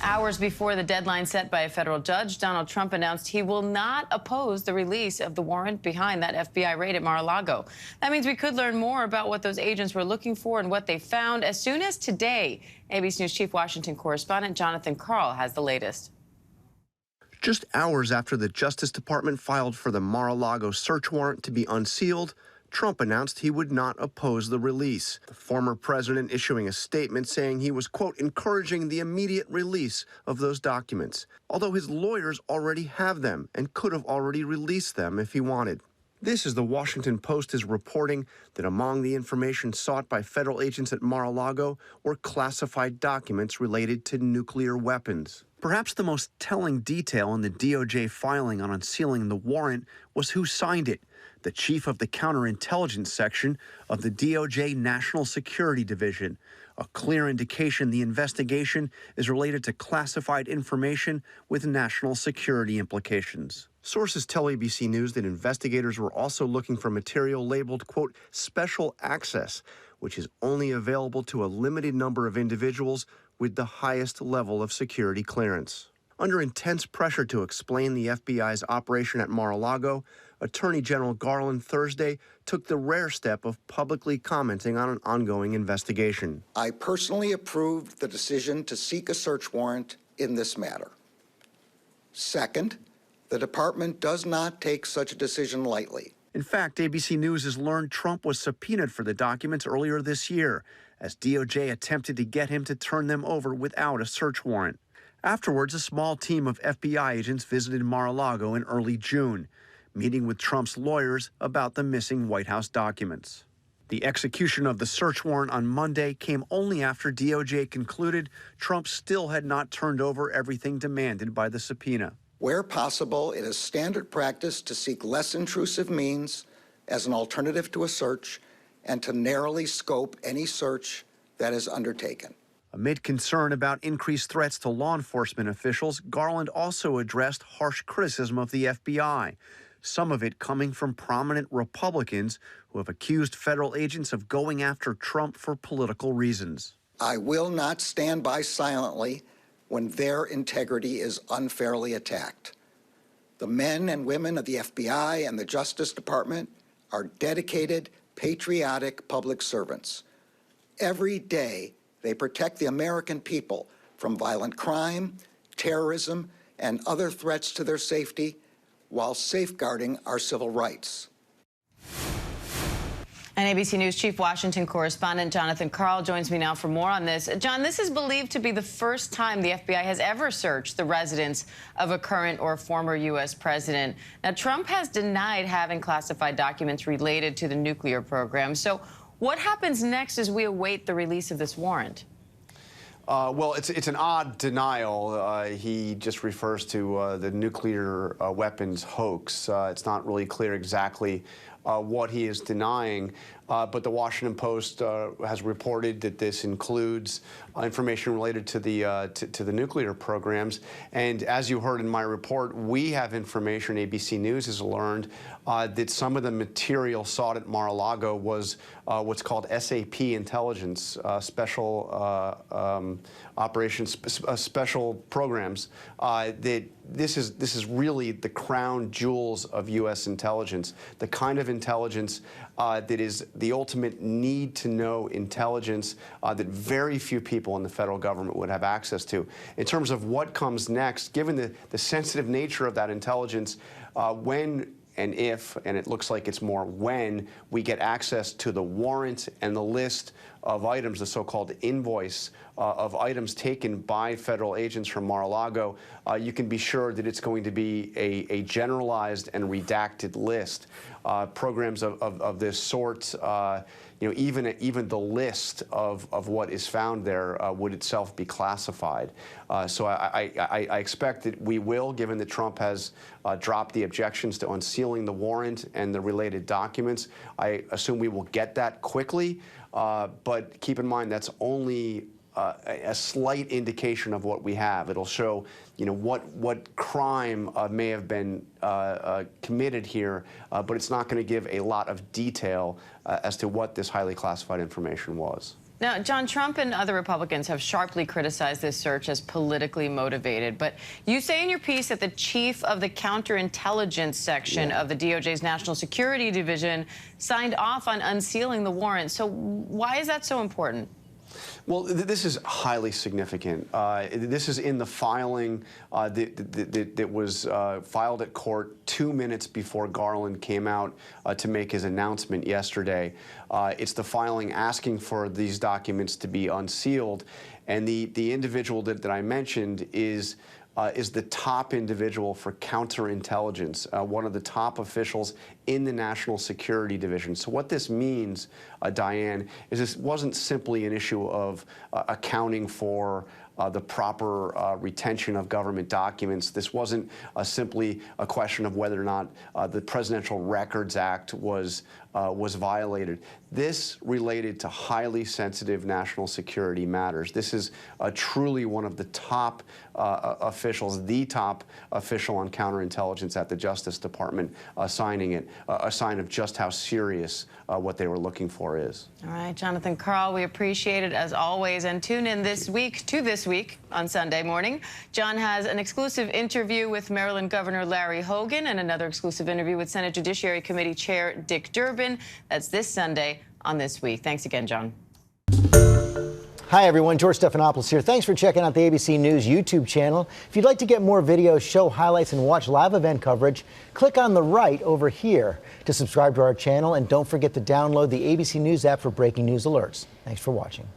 Hours before the deadline set by a federal judge, Donald Trump announced he will not oppose the release of the warrant behind that FBI raid at Mar-a-Lago. That means we could learn more about what those agents were looking for and what they found as soon as today. ABC News Chief Washington correspondent Jonathan Karl has the latest. Just hours after the Justice Department filed for the Mar-a-Lago search warrant to be unsealed, Trump announced he would not oppose the release. The former president issuing a statement saying he was, quote, encouraging the immediate release of those documents, although his lawyers already have them and could have already released them if he wanted. This is the Washington Post is reporting that among the information sought by federal agents at Mar-a-Lago were classified documents related to nuclear weapons. Perhaps the most telling detail in the DOJ filing on unsealing the warrant was who signed it: the chief of the counterintelligence section of the DOJ National Security Division, a clear indication the investigation is related to classified information with national security implications. Sources tell ABC News that investigators were also looking for material labeled, quote, special access, which is only available to a limited number of individuals with the highest level of security clearance. Under intense pressure to explain the FBI's operation at Mar-a-Lago, Attorney General Garland Thursday took the rare step of publicly commenting on an ongoing investigation. I personally approved the decision to seek a search warrant in this matter. Second, the department does not take such a decision lightly. In fact, ABC News has learned Trump was subpoenaed for the documents earlier this year, as DOJ attempted to get him to turn them over without a search warrant. Afterwards, a small team of FBI agents visited Mar-a-Lago in early June, meeting with Trump's lawyers about the missing White House documents. The execution of the search warrant on Monday came only after DOJ concluded Trump still had not turned over everything demanded by the subpoena. Where possible, it is standard practice to seek less intrusive means as an alternative to a search and to narrowly scope any search that is undertaken. Amid concern about increased threats to law enforcement officials, Garland also addressed harsh criticism of the FBI, some of it coming from prominent Republicans who have accused federal agents of going after Trump for political reasons. I will not stand by silently when their integrity is unfairly attacked. The men and women of the FBI and the Justice Department are dedicated, patriotic public servants. Every day, they protect the American people from violent crime, terrorism, and other threats to their safety while safeguarding our civil rights. And ABC News Chief Washington correspondent Jonathan Karl joins me now for more on this. John, this is believed to be the first time the FBI has ever searched the residence of a current or former U.S. president. Now, Trump has denied having classified documents related to the nuclear program. So what happens next as we await the release of this warrant? Well, it's an odd denial. He just refers to the nuclear weapons hoax. It's not really clear exactly what he is denying, but the Washington Post has reported that this includes information related to the nuclear programs. And as you heard in my report, we have information, ABC News has learned, that some of the material sought at Mar-a-Lago was what's called SAP intelligence, special operations, special programs. That this is really the crown jewels of U.S. intelligence, the kind of intelligence that is the ultimate need-to-know intelligence that very few people in the federal government would have access to. In terms of what comes next, given the sensitive nature of that intelligence, when and if, and it looks like it's more when, we get access to the warrant and the list of items, the so-called invoice of items taken by federal agents from Mar-a-Lago, you can be sure that it's going to be a generalized and redacted list. Programs of this sort, you know, even the list of what is found there would itself be classified. So I expect that we will, given that Trump has dropped the objections to unsealing the warrant and the related documents. I assume we will get that quickly, but keep in mind that's only a slight indication of what we have. It'll show, you know, what crime may have been committed here, but it's not going to give a lot of detail as to what this highly classified information was. Now, John, Trump and other Republicans have sharply criticized this search as politically motivated. But you say in your piece that the chief of the counterintelligence section of the DOJ's National Security Division signed off on unsealing the warrant. So why is that so important? Well, this is highly significant. This is in the filing that was filed at court 2 minutes before Garland came out to make his announcement yesterday. It's the filing asking for these documents to be unsealed. And the individual that I mentioned is the top individual for counterintelligence, one of the top officials in the National Security Division. So what this means, Diane, is this wasn't simply an issue of accounting for the proper retention of government documents. This wasn't simply a question of whether or not the Presidential Records Act was violated. This related to highly sensitive national security matters. This is truly one of the top officials, the top official on counterintelligence at the Justice Department signing it, a sign of just how serious what they were looking for is. All right, Jonathan Karl, we appreciate it as always. And tune in this week on Sunday morning. John has an exclusive interview with Maryland Governor Larry Hogan and another exclusive interview with Senate Judiciary Committee Chair Dick Durbin. That's this Sunday on This Week. Thanks again, John. Hi, everyone. George Stephanopoulos here. Thanks for checking out the ABC News YouTube channel. If you'd like to get more videos, show highlights, and watch live event coverage, click on the right over here to subscribe to our channel. And don't forget to download the ABC News app for breaking news alerts. Thanks for watching.